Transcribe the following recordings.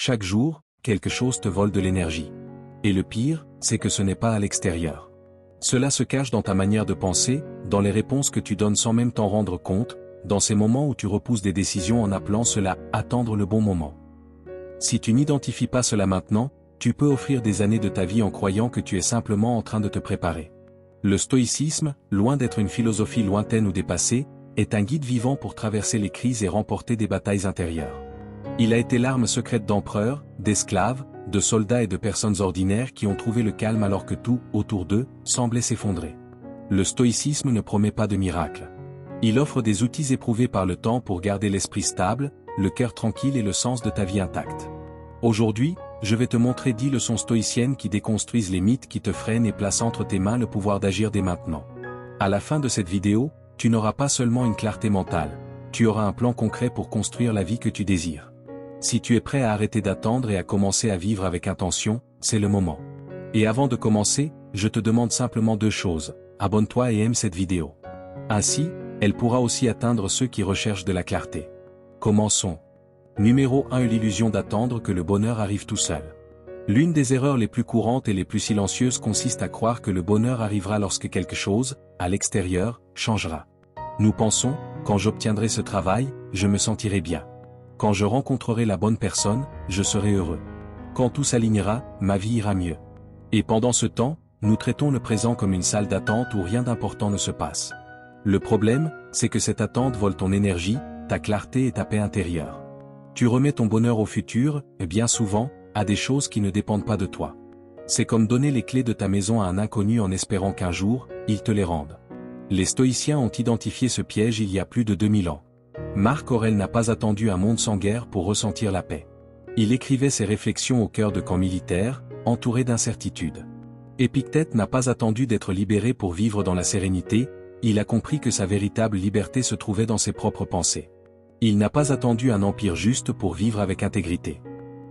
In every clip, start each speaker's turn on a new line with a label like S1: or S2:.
S1: Chaque jour, quelque chose te vole de l'énergie. Et le pire, c'est que ce n'est pas à l'extérieur. Cela se cache dans ta manière de penser, dans les réponses que tu donnes sans même t'en rendre compte, dans ces moments où tu repousses des décisions en appelant cela « attendre le bon moment ». Si tu n'identifies pas cela maintenant, tu peux offrir des années de ta vie en croyant que tu es simplement en train de te préparer. Le stoïcisme, loin d'être une philosophie lointaine ou dépassée, est un guide vivant pour traverser les crises et remporter des batailles intérieures. Il a été l'arme secrète d'empereurs, d'esclaves, de soldats et de personnes ordinaires qui ont trouvé le calme alors que tout, autour d'eux, semblait s'effondrer. Le stoïcisme ne promet pas de miracle. Il offre des outils éprouvés par le temps pour garder l'esprit stable, le cœur tranquille et le sens de ta vie intact. Aujourd'hui, je vais te montrer 10 leçons stoïciennes qui déconstruisent les mythes qui te freinent et placent entre tes mains le pouvoir d'agir dès maintenant. À la fin de cette vidéo, tu n'auras pas seulement une clarté mentale, tu auras un plan concret pour construire la vie que tu désires. Si tu es prêt à arrêter d'attendre et à commencer à vivre avec intention, c'est le moment. Et avant de commencer, je te demande simplement 2 choses, abonne-toi et aime cette vidéo. Ainsi, elle pourra aussi atteindre ceux qui recherchent de la clarté. Commençons. Numéro 1. L'illusion d'attendre que le bonheur arrive tout seul. L'une des erreurs les plus courantes et les plus silencieuses consiste à croire que le bonheur arrivera lorsque quelque chose, à l'extérieur, changera. Nous pensons, quand j'obtiendrai ce travail, je me sentirai bien. Quand je rencontrerai la bonne personne, je serai heureux. Quand tout s'alignera, ma vie ira mieux. Et pendant ce temps, nous traitons le présent comme une salle d'attente où rien d'important ne se passe. Le problème, c'est que cette attente vole ton énergie, ta clarté et ta paix intérieure. Tu remets ton bonheur au futur, et bien souvent, à des choses qui ne dépendent pas de toi. C'est comme donner les clés de ta maison à un inconnu en espérant qu'un jour, il te les rende. Les stoïciens ont identifié ce piège il y a plus de 2000 ans. Marc Aurèle n'a pas attendu un monde sans guerre pour ressentir la paix. Il écrivait ses réflexions au cœur de camps militaires, entouré d'incertitudes. Épictète n'a pas attendu d'être libéré pour vivre dans la sérénité, il a compris que sa véritable liberté se trouvait dans ses propres pensées. Il n'a pas attendu un empire juste pour vivre avec intégrité.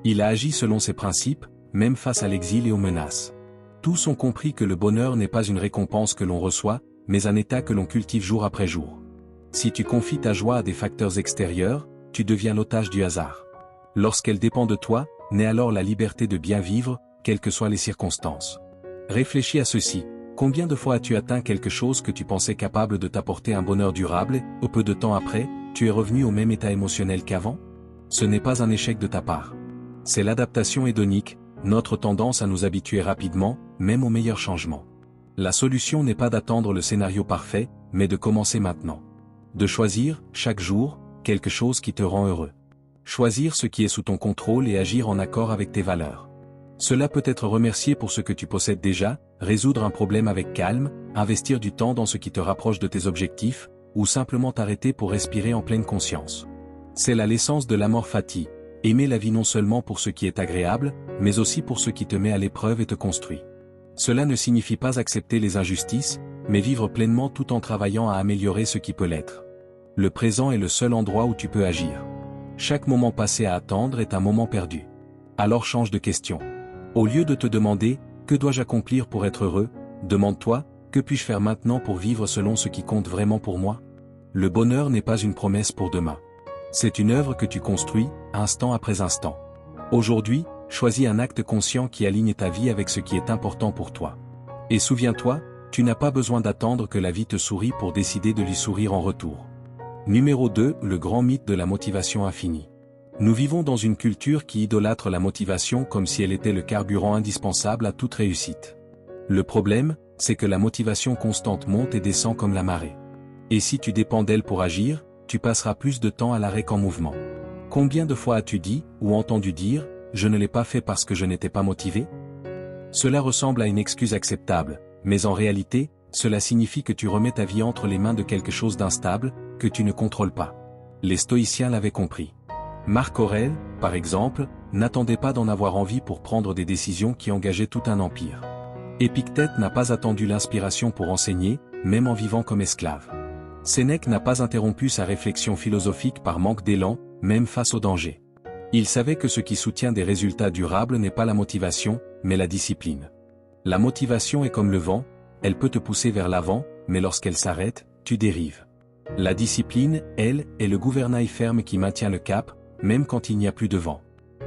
S1: Il a agi selon ses principes, même face à l'exil et aux menaces. Tous ont compris que le bonheur n'est pas une récompense que l'on reçoit, mais un état que l'on cultive jour après jour. Si tu confies ta joie à des facteurs extérieurs, tu deviens l'otage du hasard. Lorsqu'elle dépend de toi, naît alors la liberté de bien vivre, quelles que soient les circonstances. Réfléchis à ceci, combien de fois as-tu atteint quelque chose que tu pensais capable de t'apporter un bonheur durable, et peu de temps après, tu es revenu au même état émotionnel qu'avant? Ce n'est pas un échec de ta part. C'est l'adaptation hédonique, notre tendance à nous habituer rapidement, même aux meilleurs changements. La solution n'est pas d'attendre le scénario parfait, mais de commencer maintenant. De choisir, chaque jour, quelque chose qui te rend heureux. Choisir ce qui est sous ton contrôle et agir en accord avec tes valeurs. Cela peut être remercier pour ce que tu possèdes déjà, résoudre un problème avec calme, investir du temps dans ce qui te rapproche de tes objectifs, ou simplement t'arrêter pour respirer en pleine conscience. C'est là l'essence de l'amor fati, aimer la vie non seulement pour ce qui est agréable, mais aussi pour ce qui te met à l'épreuve et te construit. Cela ne signifie pas accepter les injustices, mais vivre pleinement tout en travaillant à améliorer ce qui peut l'être. Le présent est le seul endroit où tu peux agir. Chaque moment passé à attendre est un moment perdu. Alors change de question. Au lieu de te demander « Que dois-je accomplir pour être heureux ?», demande-toi « Que puis-je faire maintenant pour vivre selon ce qui compte vraiment pour moi ?» Le bonheur n'est pas une promesse pour demain. C'est une œuvre que tu construis, instant après instant. Aujourd'hui, choisis un acte conscient qui aligne ta vie avec ce qui est important pour toi. Et souviens-toi, tu n'as pas besoin d'attendre que la vie te sourie pour décider de lui sourire en retour. Numéro 2. Le grand mythe de la motivation infinie. Nous vivons dans une culture qui idolâtre la motivation comme si elle était le carburant indispensable à toute réussite. Le problème, c'est que la motivation constante monte et descend comme la marée. Et si tu dépends d'elle pour agir, tu passeras plus de temps à l'arrêt qu'en mouvement. Combien de fois as-tu dit, ou entendu dire, « Je ne l'ai pas fait parce que je n'étais pas motivé ?» Cela ressemble à une excuse acceptable, mais en réalité, cela signifie que tu remets ta vie entre les mains de quelque chose d'instable, que tu ne contrôles pas. Les stoïciens l'avaient compris. Marc Aurèle, par exemple, n'attendait pas d'en avoir envie pour prendre des décisions qui engageaient tout un empire. Épictète n'a pas attendu l'inspiration pour enseigner, même en vivant comme esclave. Sénèque n'a pas interrompu sa réflexion philosophique par manque d'élan, même face au danger. Il savait que ce qui soutient des résultats durables n'est pas la motivation, mais la discipline. La motivation est comme le vent, elle peut te pousser vers l'avant, mais lorsqu'elle s'arrête, tu dérives. La discipline, elle, est le gouvernail ferme qui maintient le cap, même quand il n'y a plus de vent.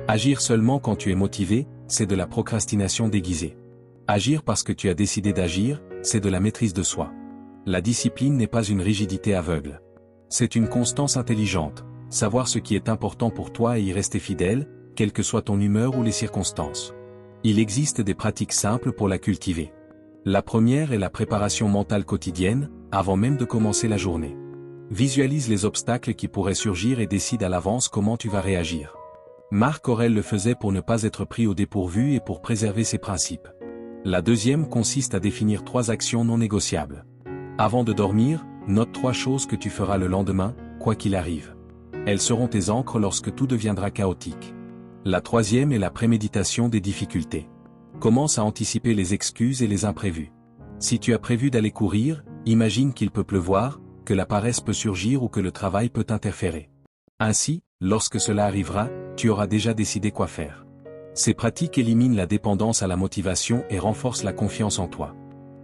S1: Agir seulement quand tu es motivé, c'est de la procrastination déguisée. Agir parce que tu as décidé d'agir, c'est de la maîtrise de soi. La discipline n'est pas une rigidité aveugle. C'est une constance intelligente, savoir ce qui est important pour toi et y rester fidèle, quelle que soit ton humeur ou les circonstances. Il existe des pratiques simples pour la cultiver. La première est la préparation mentale quotidienne, avant même de commencer la journée. Visualise les obstacles qui pourraient surgir et décide à l'avance comment tu vas réagir. Marc Aurèle le faisait pour ne pas être pris au dépourvu et pour préserver ses principes. La deuxième consiste à définir 3 actions non négociables. Avant de dormir, note 3 choses que tu feras le lendemain, quoi qu'il arrive. Elles seront tes ancres lorsque tout deviendra chaotique. La troisième est la préméditation des difficultés. Commence à anticiper les excuses et les imprévus. Si tu as prévu d'aller courir, imagine qu'il peut pleuvoir, que la paresse peut surgir ou que le travail peut interférer. Ainsi, lorsque cela arrivera, tu auras déjà décidé quoi faire. Ces pratiques éliminent la dépendance à la motivation et renforcent la confiance en toi.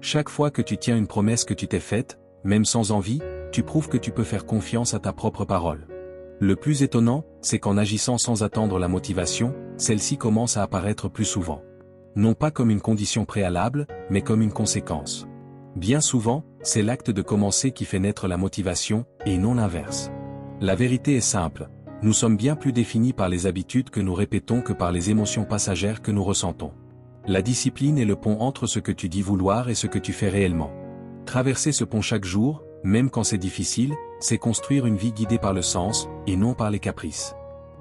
S1: Chaque fois que tu tiens une promesse que tu t'es faite, même sans envie, tu prouves que tu peux faire confiance à ta propre parole. Le plus étonnant, c'est qu'en agissant sans attendre la motivation, celle-ci commence à apparaître plus souvent. Non pas comme une condition préalable, mais comme une conséquence. Bien souvent, c'est l'acte de commencer qui fait naître la motivation, et non l'inverse. La vérité est simple, nous sommes bien plus définis par les habitudes que nous répétons que par les émotions passagères que nous ressentons. La discipline est le pont entre ce que tu dis vouloir et ce que tu fais réellement. Traverser ce pont chaque jour, même quand c'est difficile, c'est construire une vie guidée par le sens, et non par les caprices.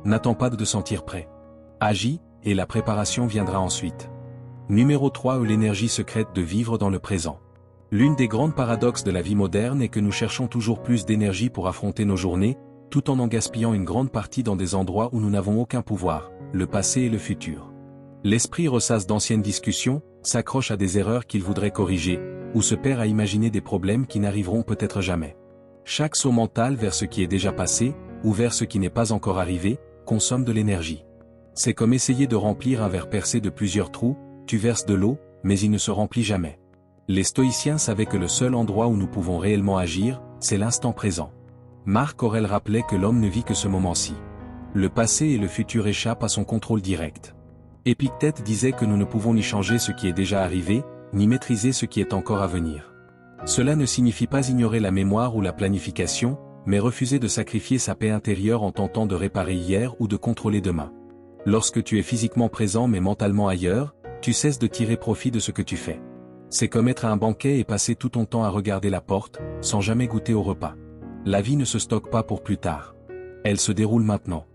S1: N'attends pas de te sentir prêt. Agis, et la préparation viendra ensuite. Numéro 3. L'énergie secrète de vivre dans le présent. L'une des grandes paradoxes de la vie moderne est que nous cherchons toujours plus d'énergie pour affronter nos journées, tout en gaspillant une grande partie dans des endroits où nous n'avons aucun pouvoir, le passé et le futur. L'esprit ressasse d'anciennes discussions, s'accroche à des erreurs qu'il voudrait corriger, ou se perd à imaginer des problèmes qui n'arriveront peut-être jamais. Chaque saut mental vers ce qui est déjà passé, ou vers ce qui n'est pas encore arrivé, consomme de l'énergie. C'est comme essayer de remplir un verre percé de plusieurs trous, tu verses de l'eau, mais il ne se remplit jamais. Les stoïciens savaient que le seul endroit où nous pouvons réellement agir, c'est l'instant présent. Marc Aurèle rappelait que l'homme ne vit que ce moment-ci. Le passé et le futur échappent à son contrôle direct. Épictète disait que nous ne pouvons ni changer ce qui est déjà arrivé, ni maîtriser ce qui est encore à venir. Cela ne signifie pas ignorer la mémoire ou la planification, mais refuser de sacrifier sa paix intérieure en tentant de réparer hier ou de contrôler demain. Lorsque tu es physiquement présent mais mentalement ailleurs, tu cesses de tirer profit de ce que tu fais. C'est comme être à un banquet et passer tout ton temps à regarder la porte, sans jamais goûter au repas. La vie ne se stocke pas pour plus tard. Elle se déroule maintenant.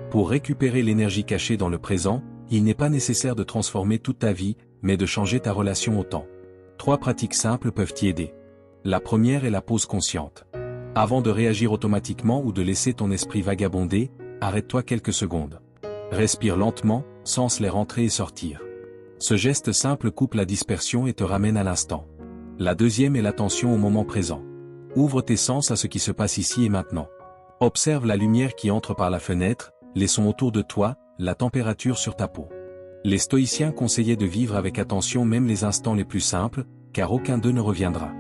S1: Pour récupérer l'énergie cachée dans le présent, il n'est pas nécessaire de transformer toute ta vie, mais de changer ta relation au temps. 3 pratiques simples peuvent t'y aider. La première est la pause consciente. Avant de réagir automatiquement ou de laisser ton esprit vagabonder, arrête-toi quelques secondes. Respire lentement, sens l'air entrer et sortir. Ce geste simple coupe la dispersion et te ramène à l'instant. La deuxième est l'attention au moment présent. Ouvre tes sens à ce qui se passe ici et maintenant. Observe la lumière qui entre par la fenêtre, les sons autour de toi, la température sur ta peau. Les stoïciens conseillaient de vivre avec attention même les instants les plus simples, car aucun d'eux ne reviendra.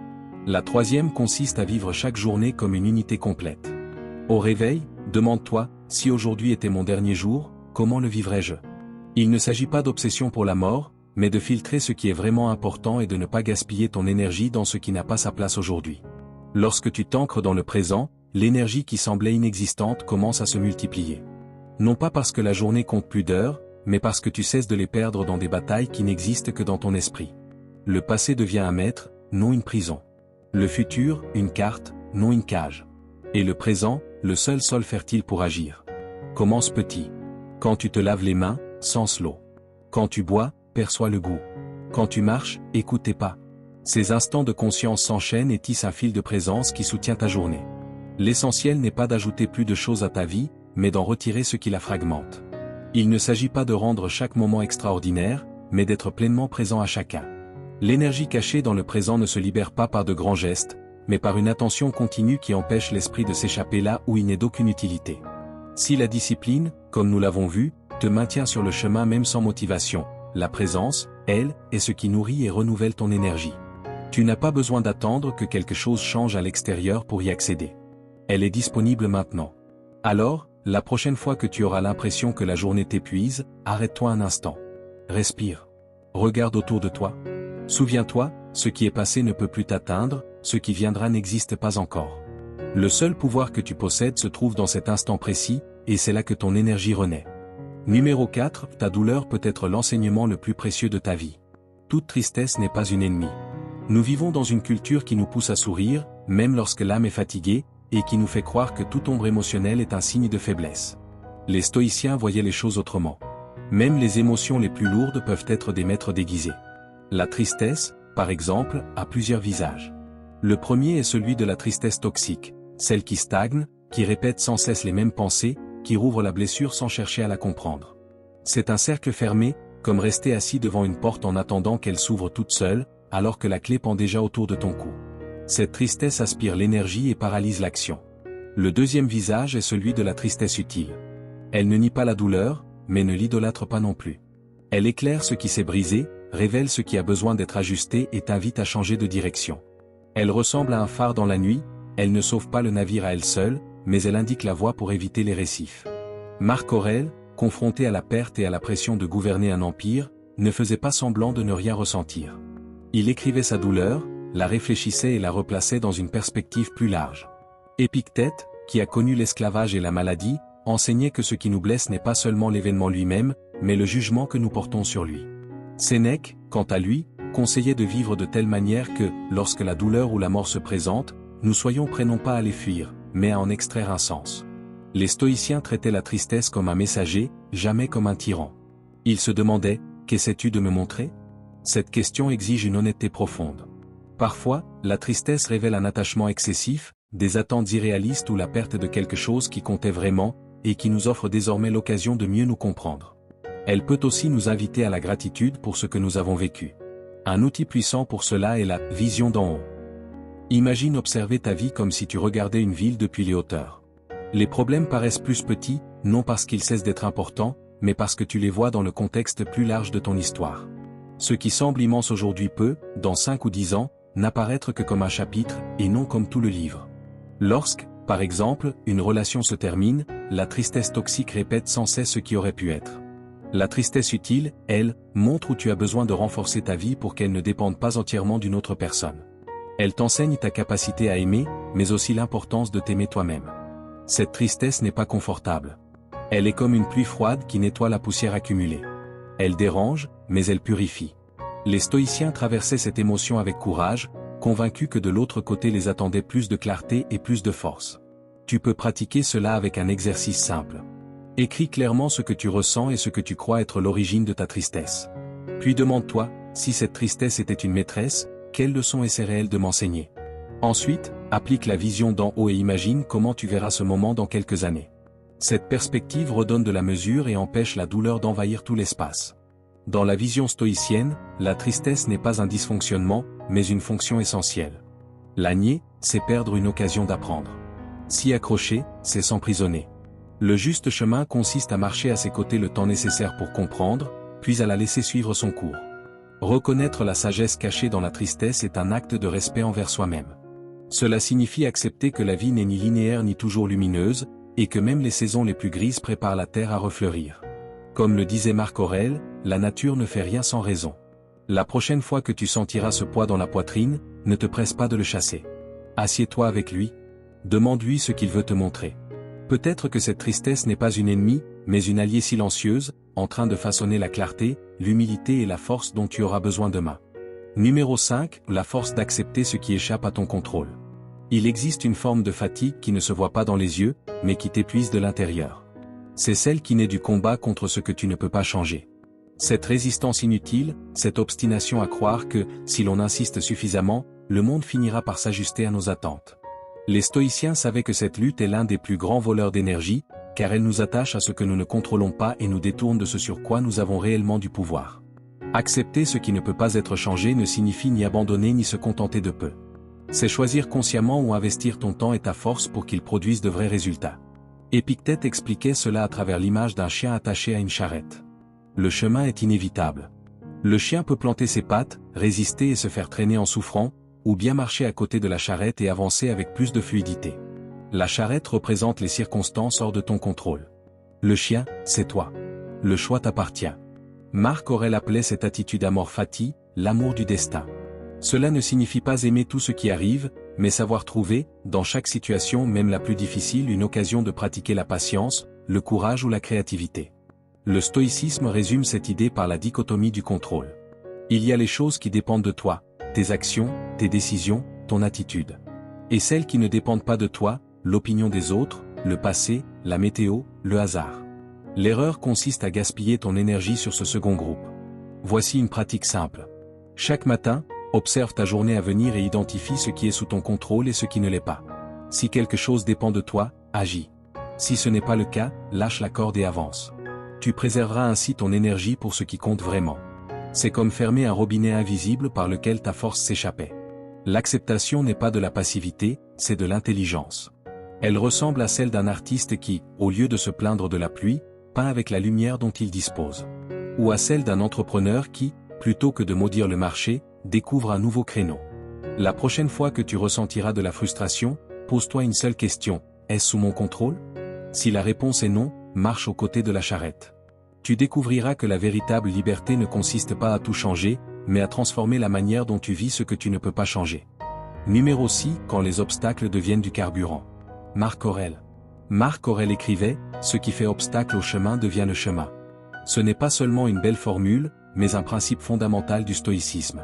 S1: La troisième consiste à vivre chaque journée comme une unité complète. Au réveil, demande-toi, si aujourd'hui était mon dernier jour, comment le vivrais-je ? Il ne s'agit pas d'obsession pour la mort, mais de filtrer ce qui est vraiment important et de ne pas gaspiller ton énergie dans ce qui n'a pas sa place aujourd'hui. Lorsque tu t'ancres dans le présent, l'énergie qui semblait inexistante commence à se multiplier. Non pas parce que la journée compte plus d'heures, mais parce que tu cesses de les perdre dans des batailles qui n'existent que dans ton esprit. Le passé devient un maître, non une prison. Le futur, une carte, non une cage. Et le présent, le seul sol fertile pour agir. Commence petit. Quand tu te laves les mains, sens l'eau. Quand tu bois, perçois le goût. Quand tu marches, écoute tes pas. Ces instants de conscience s'enchaînent et tissent un fil de présence qui soutient ta journée. L'essentiel n'est pas d'ajouter plus de choses à ta vie, mais d'en retirer ce qui la fragmente. Il ne s'agit pas de rendre chaque moment extraordinaire, mais d'être pleinement présent à chacun. L'énergie cachée dans le présent ne se libère pas par de grands gestes, mais par une attention continue qui empêche l'esprit de s'échapper là où il n'est d'aucune utilité. Si la discipline, comme nous l'avons vu, te maintient sur le chemin même sans motivation, la présence, elle, est ce qui nourrit et renouvelle ton énergie. Tu n'as pas besoin d'attendre que quelque chose change à l'extérieur pour y accéder. Elle est disponible maintenant. Alors, la prochaine fois que tu auras l'impression que la journée t'épuise, arrête-toi un instant. Respire. Regarde autour de toi. Souviens-toi, ce qui est passé ne peut plus t'atteindre, ce qui viendra n'existe pas encore. Le seul pouvoir que tu possèdes se trouve dans cet instant précis, et c'est là que ton énergie renaît. Numéro 4, ta douleur peut être l'enseignement le plus précieux de ta vie. Toute tristesse n'est pas une ennemie. Nous vivons dans une culture qui nous pousse à sourire, même lorsque l'âme est fatiguée, et qui nous fait croire que toute ombre émotionnelle est un signe de faiblesse. Les stoïciens voyaient les choses autrement. Même les émotions les plus lourdes peuvent être des maîtres déguisés. La tristesse, par exemple, a plusieurs visages. Le premier est celui de la tristesse toxique, celle qui stagne, qui répète sans cesse les mêmes pensées, qui rouvre la blessure sans chercher à la comprendre. C'est un cercle fermé, comme rester assis devant une porte en attendant qu'elle s'ouvre toute seule, alors que la clé pend déjà autour de ton cou. Cette tristesse aspire l'énergie et paralyse l'action. Le deuxième visage est celui de la tristesse utile. Elle ne nie pas la douleur, mais ne l'idolâtre pas non plus. Elle éclaire ce qui s'est brisé, révèle ce qui a besoin d'être ajusté et t'invite à changer de direction. Elle ressemble à un phare dans la nuit, elle ne sauve pas le navire à elle seule, mais elle indique la voie pour éviter les récifs. Marc Aurèle, confronté à la perte et à la pression de gouverner un empire, ne faisait pas semblant de ne rien ressentir. Il écrivait sa douleur, la réfléchissait et la replaçait dans une perspective plus large. Épictète, qui a connu l'esclavage et la maladie, enseignait que ce qui nous blesse n'est pas seulement l'événement lui-même, mais le jugement que nous portons sur lui. Sénèque, quant à lui, conseillait de vivre de telle manière que, lorsque la douleur ou la mort se présente, nous soyons prêts non pas à les fuir, mais à en extraire un sens. Les stoïciens traitaient la tristesse comme un messager, jamais comme un tyran. Ils se demandaient, qu'essaies-tu de me montrer? Cette question exige une honnêteté profonde. Parfois, la tristesse révèle un attachement excessif, des attentes irréalistes ou la perte de quelque chose qui comptait vraiment, et qui nous offre désormais l'occasion de mieux nous comprendre. Elle peut aussi nous inviter à la gratitude pour ce que nous avons vécu. Un outil puissant pour cela est la vision d'en haut. Imagine observer ta vie comme si tu regardais une ville depuis les hauteurs. Les problèmes paraissent plus petits, non parce qu'ils cessent d'être importants, mais parce que tu les vois dans le contexte plus large de ton histoire. Ce qui semble immense aujourd'hui peut, dans 5 ou 10 ans, n'apparaître que comme un chapitre, et non comme tout le livre. Lorsque, par exemple, une relation se termine, la tristesse toxique répète sans cesse ce qui aurait pu être. La tristesse utile, elle, montre où tu as besoin de renforcer ta vie pour qu'elle ne dépende pas entièrement d'une autre personne. Elle t'enseigne ta capacité à aimer, mais aussi l'importance de t'aimer toi-même. Cette tristesse n'est pas confortable. Elle est comme une pluie froide qui nettoie la poussière accumulée. Elle dérange, mais elle purifie. Les stoïciens traversaient cette émotion avec courage, convaincus que de l'autre côté les attendait plus de clarté et plus de force. Tu peux pratiquer cela avec un exercice simple. Écris clairement ce que tu ressens et ce que tu crois être l'origine de ta tristesse. Puis demande-toi, si cette tristesse était une maîtresse, quelle leçon essaierait-elle de m'enseigner? Ensuite, applique la vision d'en haut et imagine comment tu verras ce moment dans quelques années. Cette perspective redonne de la mesure et empêche la douleur d'envahir tout l'espace. Dans la vision stoïcienne, la tristesse n'est pas un dysfonctionnement, mais une fonction essentielle. La nier, c'est perdre une occasion d'apprendre. S'y accrocher, c'est s'emprisonner. Le juste chemin consiste à marcher à ses côtés le temps nécessaire pour comprendre, puis à la laisser suivre son cours. Reconnaître la sagesse cachée dans la tristesse est un acte de respect envers soi-même. Cela signifie accepter que la vie n'est ni linéaire ni toujours lumineuse, et que même les saisons les plus grises préparent la terre à refleurir. Comme le disait Marc Aurèle, la nature ne fait rien sans raison. La prochaine fois que tu sentiras ce poids dans la poitrine, ne te presse pas de le chasser. Assieds-toi avec lui. Demande-lui ce qu'il veut te montrer. Peut-être que cette tristesse n'est pas une ennemie, mais une alliée silencieuse, en train de façonner la clarté, l'humilité et la force dont tu auras besoin demain. Numéro 5, la force d'accepter ce qui échappe à ton contrôle. Il existe une forme de fatigue qui ne se voit pas dans les yeux, mais qui t'épuise de l'intérieur. C'est celle qui naît du combat contre ce que tu ne peux pas changer. Cette résistance inutile, cette obstination à croire que, si l'on insiste suffisamment, le monde finira par s'ajuster à nos attentes. Les stoïciens savaient que cette lutte est l'un des plus grands voleurs d'énergie, car elle nous attache à ce que nous ne contrôlons pas et nous détourne de ce sur quoi nous avons réellement du pouvoir. Accepter ce qui ne peut pas être changé ne signifie ni abandonner ni se contenter de peu. C'est choisir consciemment où investir ton temps et ta force pour qu'ils produisent de vrais résultats. Épictète expliquait cela à travers l'image d'un chien attaché à une charrette. Le chemin est inévitable. Le chien peut planter ses pattes, résister et se faire traîner en souffrant, ou bien marcher à côté de la charrette et avancer avec plus de fluidité. La charrette représente les circonstances hors de ton contrôle. Le chien, c'est toi. Le choix t'appartient. Marc Aurèle appelait cette attitude amor fati, l'amour du destin. Cela ne signifie pas aimer tout ce qui arrive, mais savoir trouver, dans chaque situation même la plus difficile, une occasion de pratiquer la patience, le courage ou la créativité. Le stoïcisme résume cette idée par la dichotomie du contrôle. Il y a les choses qui dépendent de toi, tes actions, tes décisions, ton attitude. Et celles qui ne dépendent pas de toi, l'opinion des autres, le passé, la météo, le hasard. L'erreur consiste à gaspiller ton énergie sur ce second groupe. Voici une pratique simple. Chaque matin, observe ta journée à venir et identifie ce qui est sous ton contrôle et ce qui ne l'est pas. Si quelque chose dépend de toi, agis. Si ce n'est pas le cas, lâche la corde et avance. Tu préserveras ainsi ton énergie pour ce qui compte vraiment. C'est comme fermer un robinet invisible par lequel ta force s'échappait. L'acceptation n'est pas de la passivité, c'est de l'intelligence. Elle ressemble à celle d'un artiste qui, au lieu de se plaindre de la pluie, peint avec la lumière dont il dispose. Ou à celle d'un entrepreneur qui, plutôt que de maudire le marché, découvre un nouveau créneau. La prochaine fois que tu ressentiras de la frustration, pose-toi une seule question, est-ce sous mon contrôle? Si la réponse est non, marche aux côtés de la charrette. Tu découvriras que la véritable liberté ne consiste pas à tout changer, mais à transformer la manière dont tu vis ce que tu ne peux pas changer. Numéro 6, quand les obstacles deviennent du carburant. Marc Aurèle. Marc Aurèle écrivait, ce qui fait obstacle au chemin devient le chemin. Ce n'est pas seulement une belle formule, mais un principe fondamental du stoïcisme.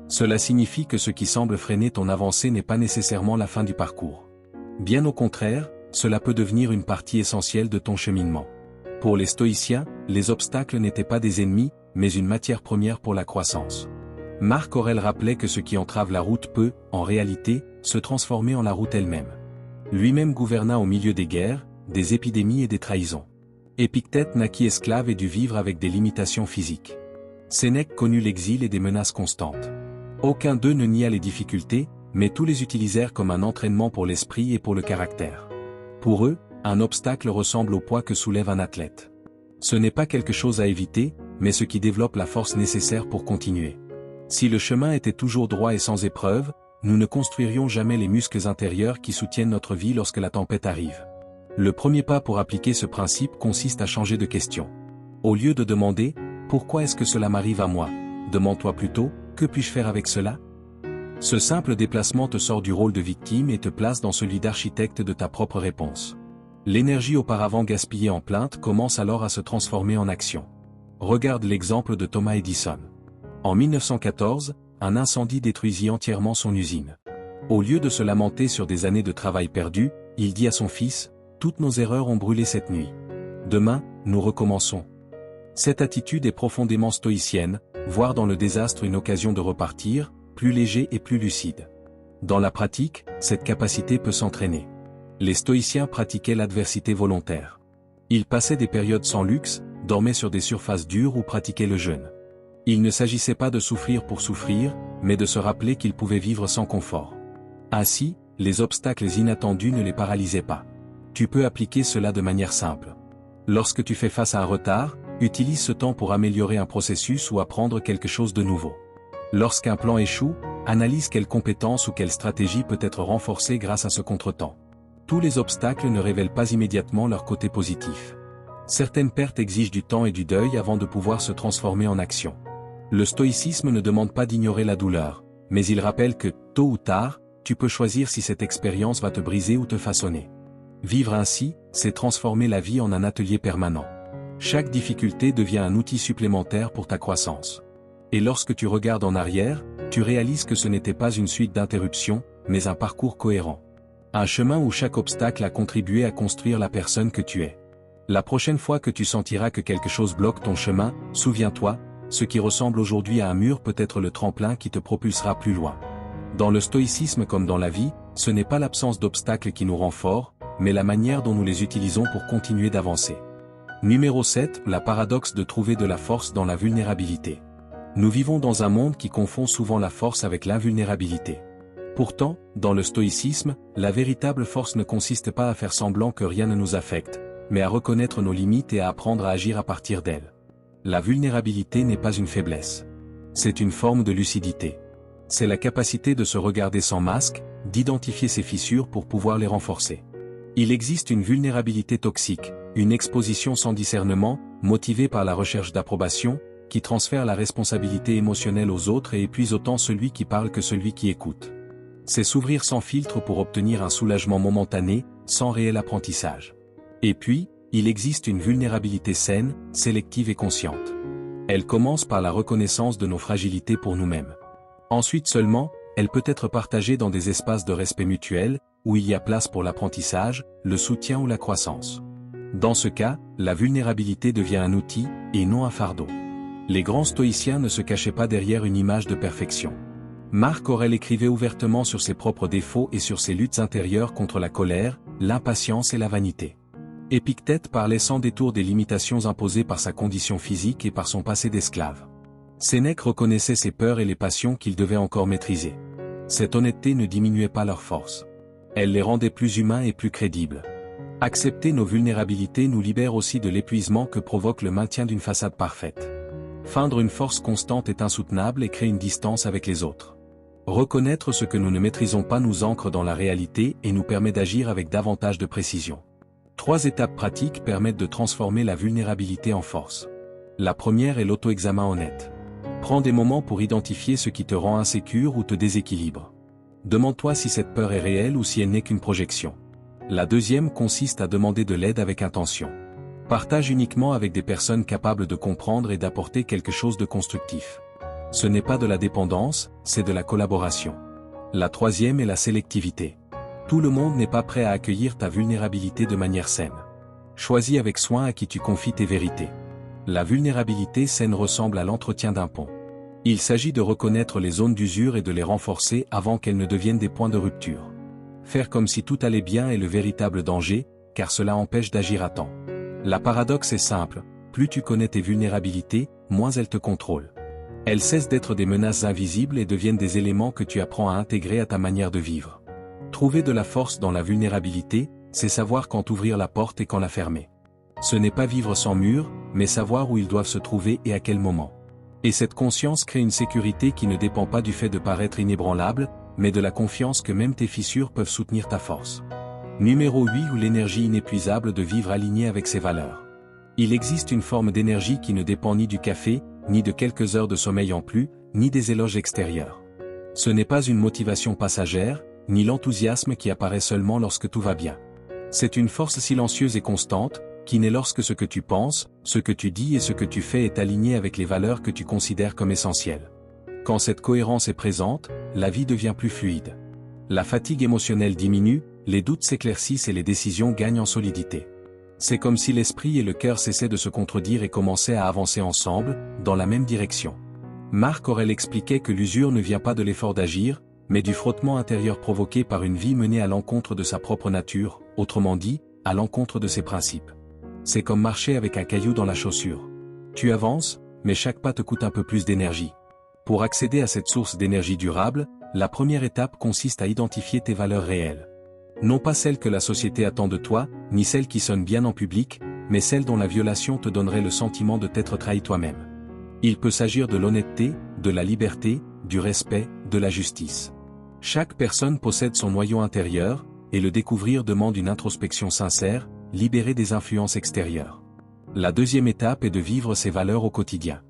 S1: Cela signifie que ce qui semble freiner ton avancée n'est pas nécessairement la fin du parcours. Bien au contraire, cela peut devenir une partie essentielle de ton cheminement. Pour les stoïciens, les obstacles n'étaient pas des ennemis, mais une matière première pour la croissance. Marc Aurèle rappelait que ce qui entrave la route peut, en réalité, se transformer en la route elle-même. Lui-même gouverna au milieu des guerres, des épidémies et des trahisons. Épictète naquit esclave et dut vivre avec des limitations physiques. Sénèque connut l'exil et des menaces constantes. Aucun d'eux ne nia les difficultés, mais tous les utilisèrent comme un entraînement pour l'esprit et pour le caractère. Pour eux, un obstacle ressemble au poids que soulève un athlète. Ce n'est pas quelque chose à éviter, mais ce qui développe la force nécessaire pour continuer. Si le chemin était toujours droit et sans épreuve, nous ne construirions jamais les muscles intérieurs qui soutiennent notre vie lorsque la tempête arrive. Le premier pas pour appliquer ce principe consiste à changer de question. Au lieu de demander « Pourquoi est-ce que cela m'arrive à moi ?», demande-toi plutôt « Que puis-je faire avec cela ?» Ce simple déplacement te sort du rôle de victime et te place dans celui d'architecte de ta propre réponse. L'énergie auparavant gaspillée en plainte commence alors à se transformer en action. Regarde l'exemple de Thomas Edison. En 1914, un incendie détruisit entièrement son usine. Au lieu de se lamenter sur des années de travail perdu, il dit à son fils, « Toutes nos erreurs ont brûlé cette nuit. Demain, nous recommençons. » Cette attitude est profondément stoïcienne, voir dans le désastre une occasion de repartir, plus léger et plus lucide. Dans la pratique, cette capacité peut s'entraîner. Les stoïciens pratiquaient l'adversité volontaire. Ils passaient des périodes sans luxe, dormaient sur des surfaces dures ou pratiquaient le jeûne. Il ne s'agissait pas de souffrir pour souffrir, mais de se rappeler qu'ils pouvaient vivre sans confort. Ainsi, les obstacles inattendus ne les paralysaient pas. Tu peux appliquer cela de manière simple. Lorsque tu fais face à un retard, utilise ce temps pour améliorer un processus ou apprendre quelque chose de nouveau. Lorsqu'un plan échoue, analyse quelle compétence ou quelle stratégie peut être renforcée grâce à ce contretemps. Tous les obstacles ne révèlent pas immédiatement leur côté positif. Certaines pertes exigent du temps et du deuil avant de pouvoir se transformer en action. Le stoïcisme ne demande pas d'ignorer la douleur, mais il rappelle que, tôt ou tard, tu peux choisir si cette expérience va te briser ou te façonner. Vivre ainsi, c'est transformer la vie en un atelier permanent. Chaque difficulté devient un outil supplémentaire pour ta croissance. Et lorsque tu regardes en arrière, tu réalises que ce n'était pas une suite d'interruptions, mais un parcours cohérent. Un chemin où chaque obstacle a contribué à construire la personne que tu es. La prochaine fois que tu sentiras que quelque chose bloque ton chemin, souviens-toi, ce qui ressemble aujourd'hui à un mur peut être le tremplin qui te propulsera plus loin. Dans le stoïcisme comme dans la vie, ce n'est pas l'absence d'obstacles qui nous rend forts, mais la manière dont nous les utilisons pour continuer d'avancer. Numéro 7, la paradoxe de trouver de la force dans la vulnérabilité. Nous vivons dans un monde qui confond souvent la force avec l'invulnérabilité. Pourtant, dans le stoïcisme, la véritable force ne consiste pas à faire semblant que rien ne nous affecte, mais à reconnaître nos limites et à apprendre à agir à partir d'elles. La vulnérabilité n'est pas une faiblesse. C'est une forme de lucidité. C'est la capacité de se regarder sans masque, d'identifier ses fissures pour pouvoir les renforcer. Il existe une vulnérabilité toxique, une exposition sans discernement, motivée par la recherche d'approbation, qui transfère la responsabilité émotionnelle aux autres et épuise autant celui qui parle que celui qui écoute. C'est s'ouvrir sans filtre pour obtenir un soulagement momentané, sans réel apprentissage. Et puis, il existe une vulnérabilité saine, sélective et consciente. Elle commence par la reconnaissance de nos fragilités pour nous-mêmes. Ensuite seulement, elle peut être partagée dans des espaces de respect mutuel, où il y a place pour l'apprentissage, le soutien ou la croissance. Dans ce cas, la vulnérabilité devient un outil, et non un fardeau. Les grands stoïciens ne se cachaient pas derrière une image de perfection. Marc Aurèle écrivait ouvertement sur ses propres défauts et sur ses luttes intérieures contre la colère, l'impatience et la vanité. Épictète parlait sans détour des limitations imposées par sa condition physique et par son passé d'esclave. Sénèque reconnaissait ses peurs et les passions qu'il devait encore maîtriser. Cette honnêteté ne diminuait pas leur force. Elle les rendait plus humains et plus crédibles. Accepter nos vulnérabilités nous libère aussi de l'épuisement que provoque le maintien d'une façade parfaite. Feindre une force constante est insoutenable et crée une distance avec les autres. Reconnaître ce que nous ne maîtrisons pas nous ancre dans la réalité et nous permet d'agir avec davantage de précision. 3 étapes pratiques permettent de transformer la vulnérabilité en force. La première est l'auto-examen honnête. Prends des moments pour identifier ce qui te rend insécure ou te déséquilibre. Demande-toi si cette peur est réelle ou si elle n'est qu'une projection. La deuxième consiste à demander de l'aide avec intention. Partage uniquement avec des personnes capables de comprendre et d'apporter quelque chose de constructif. Ce n'est pas de la dépendance, c'est de la collaboration. La troisième est la sélectivité. Tout le monde n'est pas prêt à accueillir ta vulnérabilité de manière saine. Choisis avec soin à qui tu confies tes vérités. La vulnérabilité saine ressemble à l'entretien d'un pont. Il s'agit de reconnaître les zones d'usure et de les renforcer avant qu'elles ne deviennent des points de rupture. Faire comme si tout allait bien est le véritable danger, car cela empêche d'agir à temps. La paradoxe est simple, plus tu connais tes vulnérabilités, moins elles te contrôlent. Elles cessent d'être des menaces invisibles et deviennent des éléments que tu apprends à intégrer à ta manière de vivre. Trouver de la force dans la vulnérabilité, c'est savoir quand ouvrir la porte et quand la fermer. Ce n'est pas vivre sans mur, mais savoir où ils doivent se trouver et à quel moment. Et cette conscience crée une sécurité qui ne dépend pas du fait de paraître inébranlable, mais de la confiance que même tes fissures peuvent soutenir ta force. Numéro 8 ou l'énergie inépuisable de vivre alignée avec ses valeurs. Il existe une forme d'énergie qui ne dépend ni du café, ni de quelques heures de sommeil en plus, ni des éloges extérieurs. Ce n'est pas une motivation passagère, ni l'enthousiasme qui apparaît seulement lorsque tout va bien. C'est une force silencieuse et constante, qui naît lorsque ce que tu penses, ce que tu dis et ce que tu fais est aligné avec les valeurs que tu considères comme essentielles. Quand cette cohérence est présente, la vie devient plus fluide. La fatigue émotionnelle diminue, les doutes s'éclaircissent et les décisions gagnent en solidité. C'est comme si l'esprit et le cœur cessaient de se contredire et commençaient à avancer ensemble, dans la même direction. Marc Aurèle expliquait que l'usure ne vient pas de l'effort d'agir, mais du frottement intérieur provoqué par une vie menée à l'encontre de sa propre nature, autrement dit, à l'encontre de ses principes. C'est comme marcher avec un caillou dans la chaussure. Tu avances, mais chaque pas te coûte un peu plus d'énergie. Pour accéder à cette source d'énergie durable, la première étape consiste à identifier tes valeurs réelles. Non pas celles que la société attend de toi, ni celles qui sonnent bien en public, mais celles dont la violation te donnerait le sentiment de t'être trahi toi-même. Il peut s'agir de l'honnêteté, de la liberté, du respect, de la justice. Chaque personne possède son noyau intérieur, et le découvrir demande une introspection sincère, libérée des influences extérieures. La deuxième étape est de vivre ces valeurs au quotidien.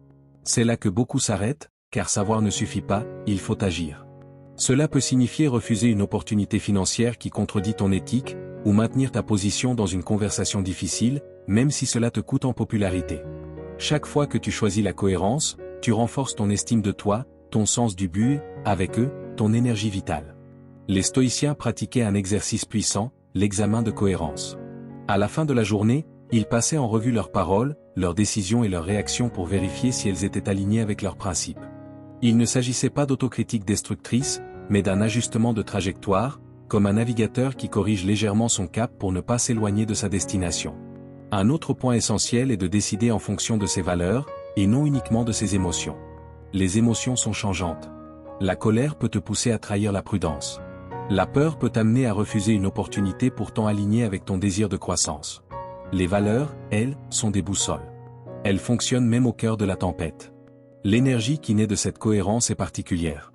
S1: C'est là que beaucoup s'arrêtent, car savoir ne suffit pas, il faut agir. Cela peut signifier refuser une opportunité financière qui contredit ton éthique, ou maintenir ta position dans une conversation difficile, même si cela te coûte en popularité. Chaque fois que tu choisis la cohérence, tu renforces ton estime de toi, ton sens du but, avec eux, ton énergie vitale. Les stoïciens pratiquaient un exercice puissant, l'examen de cohérence. À la fin de la journée, ils passaient en revue leurs paroles, leurs décisions et leurs réactions pour vérifier si elles étaient alignées avec leurs principes. Il ne s'agissait pas d'autocritique destructrice, mais d'un ajustement de trajectoire, comme un navigateur qui corrige légèrement son cap pour ne pas s'éloigner de sa destination. Un autre point essentiel est de décider en fonction de ses valeurs, et non uniquement de ses émotions. Les émotions sont changeantes. La colère peut te pousser à trahir la prudence. La peur peut t'amener à refuser une opportunité pourtant alignée avec ton désir de croissance. Les valeurs, elles, sont des boussoles. Elles fonctionnent même au cœur de la tempête. L'énergie qui naît de cette cohérence est particulière.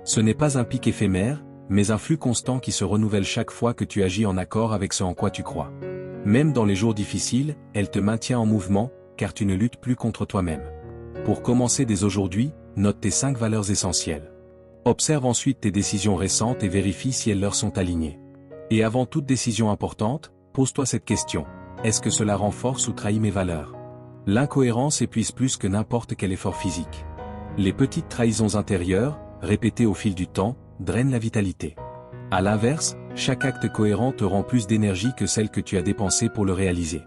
S1: Ce n'est pas un pic éphémère, mais un flux constant qui se renouvelle chaque fois que tu agis en accord avec ce en quoi tu crois. Même dans les jours difficiles, elle te maintient en mouvement, car tu ne luttes plus contre toi-même. Pour commencer dès aujourd'hui, note tes 5 valeurs essentielles. Observe ensuite tes décisions récentes et vérifie si elles leur sont alignées. Et avant toute décision importante, pose-toi cette question. Est-ce que cela renforce ou trahit mes valeurs? L'incohérence épuise plus que n'importe quel effort physique. Les petites trahisons intérieures, répétées au fil du temps, drainent la vitalité. À l'inverse, chaque acte cohérent te rend plus d'énergie que celle que tu as dépensée pour le réaliser.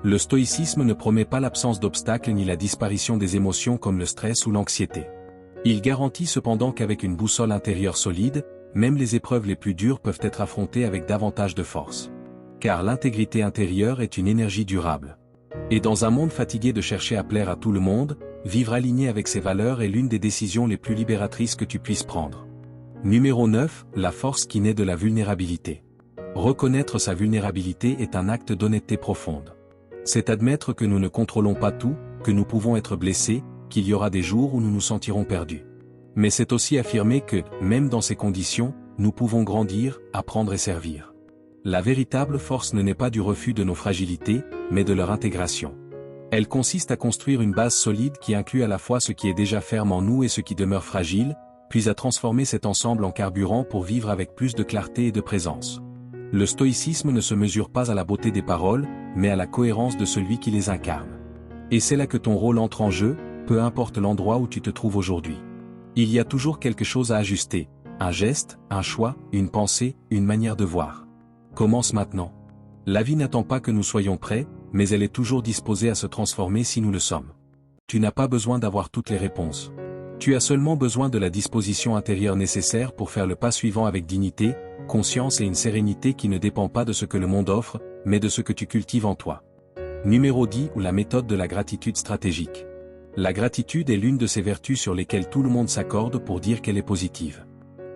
S1: Le stoïcisme ne promet pas l'absence d'obstacles ni la disparition des émotions comme le stress ou l'anxiété. Il garantit cependant qu'avec une boussole intérieure solide, même les épreuves les plus dures peuvent être affrontées avec davantage de force. Car l'intégrité intérieure est une énergie durable. Et dans un monde fatigué de chercher à plaire à tout le monde, vivre aligné avec ses valeurs est l'une des décisions les plus libératrices que tu puisses prendre. Numéro 9, la force qui naît de la vulnérabilité. Reconnaître sa vulnérabilité est un acte d'honnêteté profonde. C'est admettre que nous ne contrôlons pas tout, que nous pouvons être blessés, qu'il y aura des jours où nous nous sentirons perdus. Mais c'est aussi affirmer que, même dans ces conditions, nous pouvons grandir, apprendre et servir. La véritable force ne naît pas du refus de nos fragilités, mais de leur intégration. Elle consiste à construire une base solide qui inclut à la fois ce qui est déjà ferme en nous et ce qui demeure fragile, puis à transformer cet ensemble en carburant pour vivre avec plus de clarté et de présence. Le stoïcisme ne se mesure pas à la beauté des paroles, mais à la cohérence de celui qui les incarne. Et c'est là que ton rôle entre en jeu, peu importe l'endroit où tu te trouves aujourd'hui. Il y a toujours quelque chose à ajuster, un geste, un choix, une pensée, une manière de voir. Commence maintenant. La vie n'attend pas que nous soyons prêts, mais elle est toujours disposée à se transformer si nous le sommes. Tu n'as pas besoin d'avoir toutes les réponses. Tu as seulement besoin de la disposition intérieure nécessaire pour faire le pas suivant avec dignité, conscience et une sérénité qui ne dépend pas de ce que le monde offre, mais de ce que tu cultives en toi. Numéro 10 ou la méthode de la gratitude stratégique. La gratitude est l'une de ces vertus sur lesquelles tout le monde s'accorde pour dire qu'elle est positive.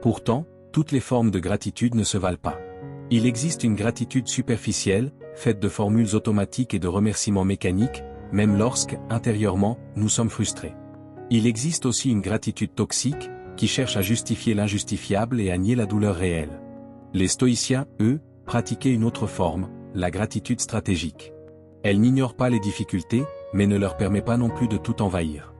S1: Pourtant, toutes les formes de gratitude ne se valent pas. Il existe une gratitude superficielle, faite de formules automatiques et de remerciements mécaniques, même lorsque, intérieurement, nous sommes frustrés. Il existe aussi une gratitude toxique, qui cherche à justifier l'injustifiable et à nier la douleur réelle. Les stoïciens, eux, pratiquaient une autre forme, la gratitude stratégique. Elle n'ignore pas les difficultés, mais ne leur permet pas non plus de tout envahir.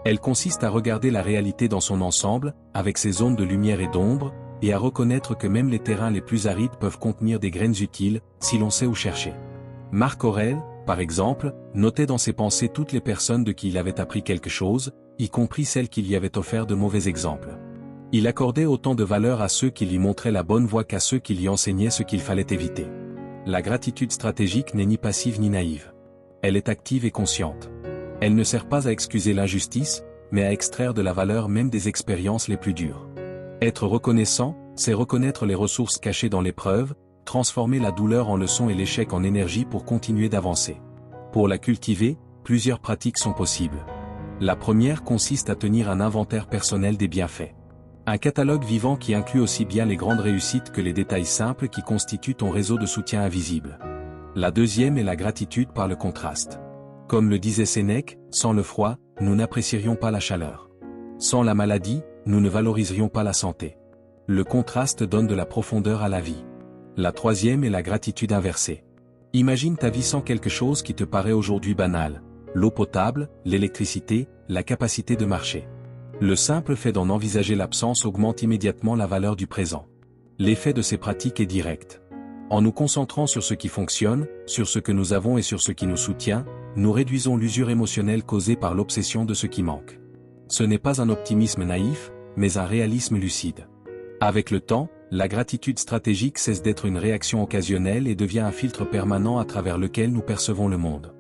S1: Elle consiste à regarder la réalité dans son ensemble, avec ses zones de lumière et d'ombre, et à reconnaître que même les terrains les plus arides peuvent contenir des graines utiles, si l'on sait où chercher. Marc Aurèle, par exemple, notait dans ses pensées toutes les personnes de qui il avait appris quelque chose, y compris celles qui lui avaient offert de mauvais exemples. Il accordait autant de valeur à ceux qui lui montraient la bonne voie qu'à ceux qui lui enseignaient ce qu'il fallait éviter. La gratitude stratégique n'est ni passive ni naïve. Elle est active et consciente. Elle ne sert pas à excuser l'injustice, mais à extraire de la valeur même des expériences les plus dures. Être reconnaissant, c'est reconnaître les ressources cachées dans l'épreuve, transformer la douleur en leçon et l'échec en énergie pour continuer d'avancer. Pour la cultiver, plusieurs pratiques sont possibles. La première consiste à tenir un inventaire personnel des bienfaits. Un catalogue vivant qui inclut aussi bien les grandes réussites que les détails simples qui constituent ton réseau de soutien invisible. La deuxième est la gratitude par le contraste. Comme le disait Sénèque, sans le froid, nous n'apprécierions pas la chaleur. Sans la maladie, nous ne valoriserions pas la santé. Le contraste donne de la profondeur à la vie. La troisième est la gratitude inversée. Imagine ta vie sans quelque chose qui te paraît aujourd'hui banal. L'eau potable, l'électricité, la capacité de marcher. Le simple fait d'en envisager l'absence augmente immédiatement la valeur du présent. L'effet de ces pratiques est direct. En nous concentrant sur ce qui fonctionne, sur ce que nous avons et sur ce qui nous soutient, nous réduisons l'usure émotionnelle causée par l'obsession de ce qui manque. Ce n'est pas un optimisme naïf, mais un réalisme lucide. Avec le temps, la gratitude stratégique cesse d'être une réaction occasionnelle et devient un filtre permanent à travers lequel nous percevons le monde.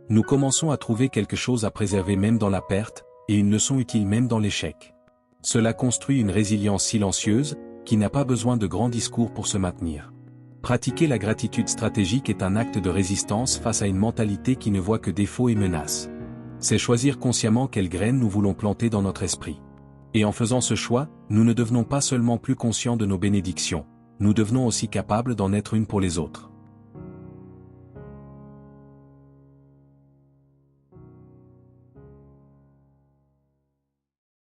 S1: Nous commençons à trouver quelque chose à préserver même dans la perte, et une leçon utile même dans l'échec. Cela construit une résilience silencieuse, qui n'a pas besoin de grands discours pour se maintenir. Pratiquer la gratitude stratégique est un acte de résistance face à une mentalité qui ne voit que défauts et menaces. C'est choisir consciemment quelles graines nous voulons planter dans notre esprit. Et en faisant ce choix, nous ne devenons pas seulement plus conscients de nos bénédictions, nous devenons aussi capables d'en être une pour les autres.